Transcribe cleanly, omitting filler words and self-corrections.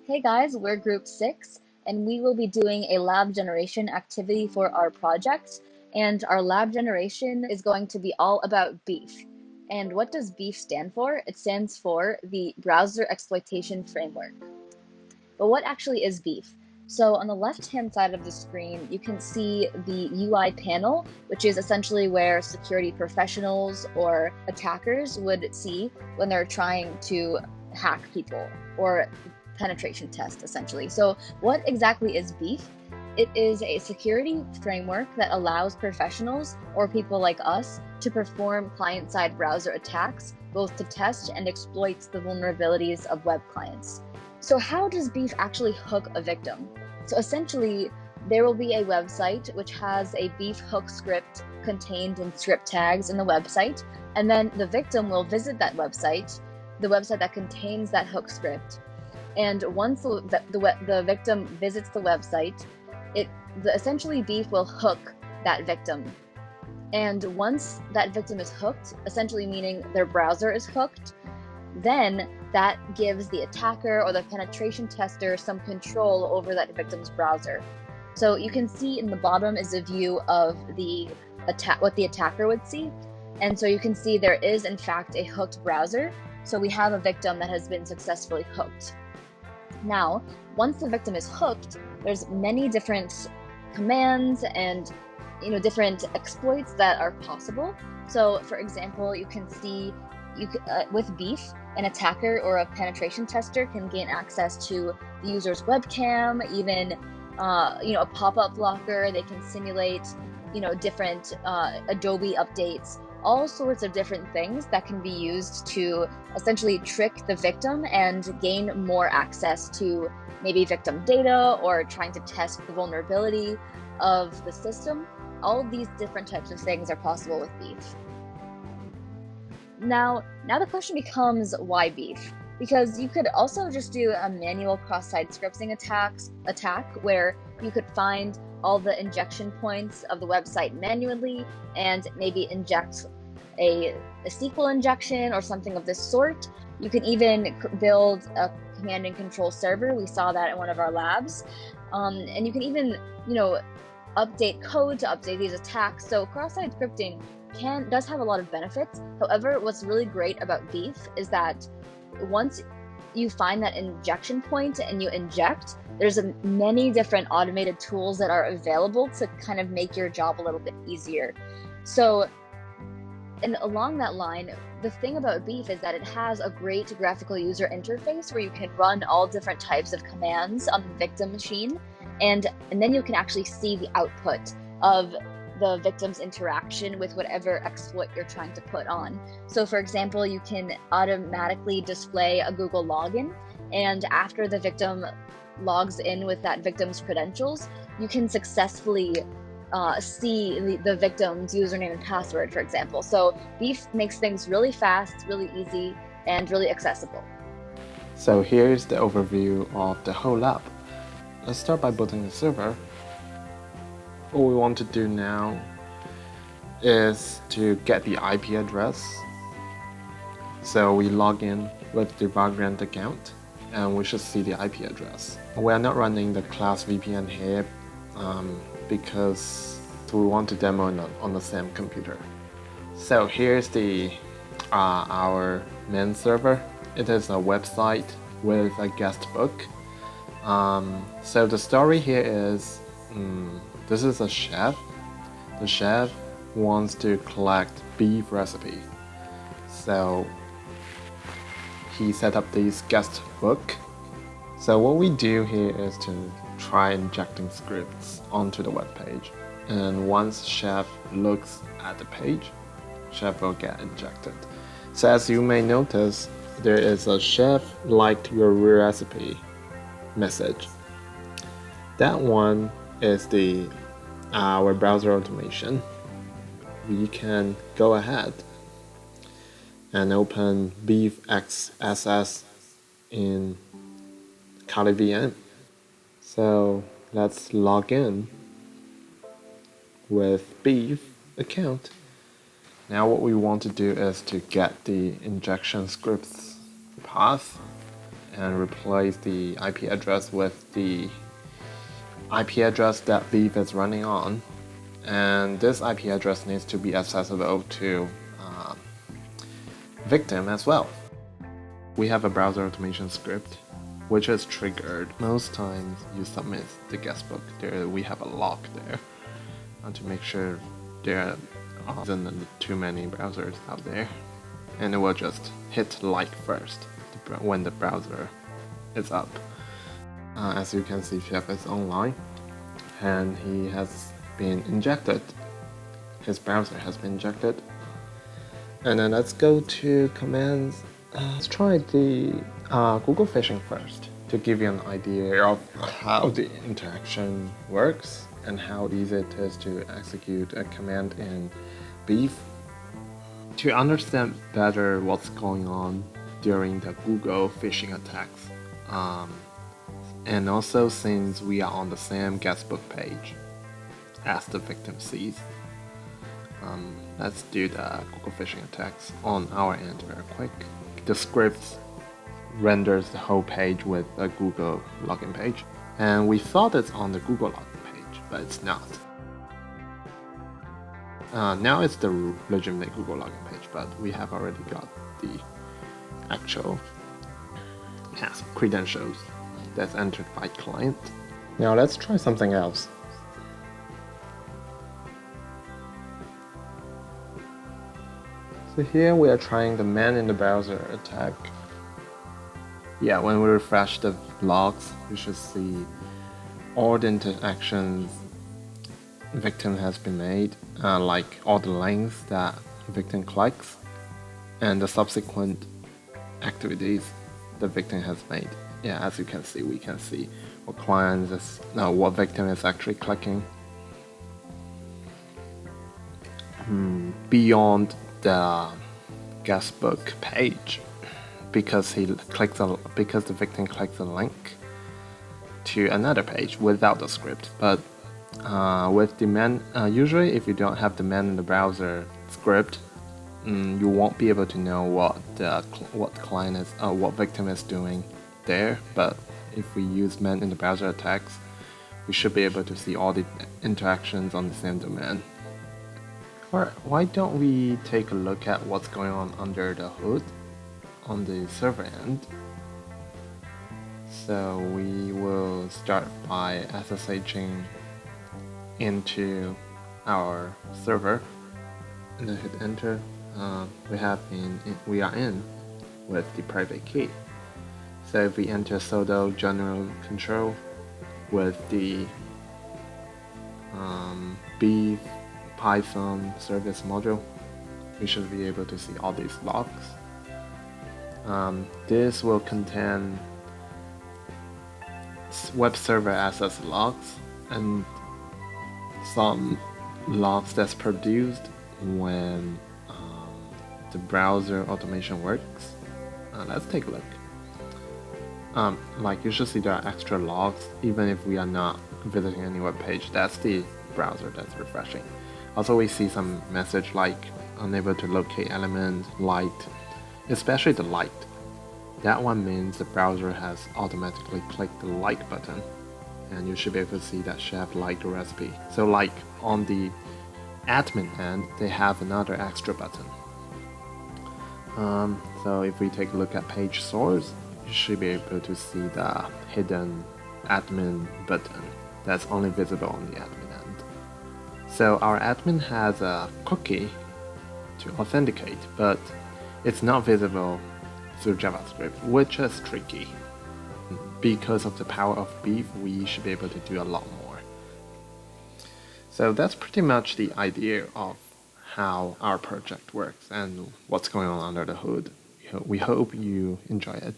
Hey guys, we're group 6 and we will be doing a lab generation activity for our project. And our lab generation is going to be all about BeEF. And what does BeEF stand for? It stands for the Browser Exploitation Framework. But what actually is BeEF? So on the left-hand side of the screen, you can see the UI panel, which is essentially where security professionals or attackers would see when they're trying to hack people or penetration test, essentially. So what exactly is BeEF? It is a security framework that allows professionals or people like us to perform client-side browser attacks, both to test and exploit the vulnerabilities of web clients. So how does BeEF actually hook a victim? So essentially, there will be a website which has a BeEF hook script contained in script tags in the website, and then the victim will visit that website, the website that contains that hook script. And once the victim visits the website, essentially BeEF will hook that victim. And once that victim is hooked, essentially meaning their browser is hooked, then that gives the attacker or the penetration tester some control over that victim's browser. So you can see in the bottom is a view of what the attacker would see. And so you can see there is in fact a hooked browser. So we have a victim that has been successfully hooked. Now, once the victim is hooked, there's many different commands and different exploits that are possible. So for example, you can see with BeEF, an attacker or a penetration tester can gain access to the user's webcam, even a pop-up blocker. They can simulate different Adobe updates, all sorts of different things that can be used to essentially trick the victim and gain more access to maybe victim data or trying to test the vulnerability of the system. All of these different types of things are possible with BeEF. Now the question becomes, why BeEF? Because you could also just do a manual cross-site scripting attack where you could find all the injection points of the website manually and maybe inject a SQL injection or something of this sort. You can even build a command and control server. We saw that in one of our labs. And you can even, update code to update these attacks. So cross-site scripting does have a lot of benefits. However, what's really great about BeEF is that once you find that injection point and you inject, there's many different automated tools that are available to kind of make your job a little bit easier. So, and along that line, the thing about BeEF is that it has a great graphical user interface where you can run all different types of commands on the victim machine, and then you can actually see the output of the victim's interaction with whatever exploit you're trying to put on. So for example, you can automatically display a Google login, and after the victim logs in with that victim's credentials, you can successfully see the victim's username and password, for example. So BeEF makes things really fast, really easy, and really accessible. So here's the overview of the whole lab. Let's start by building the server. What we want to do now is to get the IP address. So we log in with the Vagrant account and we should see the IP address. We are not running the class VPN here because we want to demo on the same computer. So here's our main server. It is a website with a guest book. So the story here is this is a chef. The chef wants to collect beef recipe. So he set up this guest book. So what we do here is to try injecting scripts onto the web page. And once chef looks at the page, chef will get injected. So as you may notice, there is a chef liked your recipe message. That one is our browser automation. We can go ahead and open BeEF XSS in Kali VM. So let's log in with BeEF account. Now what we want to do is to get the injection scripts path and replace the IP address with the IP address that BeEF is running on. And this IP address needs to be accessible to victim as well. We have a browser automation script which is triggered. Most times you submit the guestbook, we have a lock there to make sure there isn't too many browsers out there, and it will just hit like first when the browser is up. As you can see, Chef is online and he has been injected. His browser has been injected. And then let's go to commands. Let's try the Google phishing first to give you an idea of how the interaction works and how easy it is to execute a command in BeEF. To understand better what's going on during the Google phishing attacks, and also since we are on the same guestbook page as the victim sees, let's do the Google phishing attacks on our end very quick. The script renders the whole page with a Google login page, and we thought it's on the Google login page, but it's not. Now it's the legitimate Google login page, but we have already got the actual credentials that's entered by client. Now let's try something else. So here we are trying the man in the browser attack. Yeah, when we refresh the logs, you should see all the interactions victim has been made, like all the links that victim clicks, and the subsequent activities the victim has made. Yeah, as you can see, we can see what what victim is actually clicking. Beyond the guestbook page, because the victim clicks a link to another page without the script. But with the man, usually if you don't have the man in the browser script, you won't be able to know what victim is doing there. But if we use man in the browser attacks, we should be able to see all the interactions on the same domain. Alright, why don't we take a look at what's going on under the hood on the server end. So we will start by SSHing into our server and then hit enter. We are in with the private key. So if we enter sudo general control with the BeEF Python service module, we should be able to see all these logs. This will contain web server access logs and some logs that's produced when the browser automation works. Let's take a look. Like you should see there are extra logs even if we are not visiting any web page. That's the browser that's refreshing. Also, we see some message like unable to locate element, light, especially the light. That one means the browser has automatically clicked the like button, and you should be able to see that chef liked the recipe. So like on the admin end, they have another extra button. So if we take a look at page source, you should be able to see the hidden admin button that's only visible on the admin end. So our admin has a cookie to authenticate, but it's not visible through JavaScript, which is tricky. Because of the power of BeEF, we should be able to do a lot more. So that's pretty much the idea of how our project works and what's going on under the hood. We hope you enjoy it.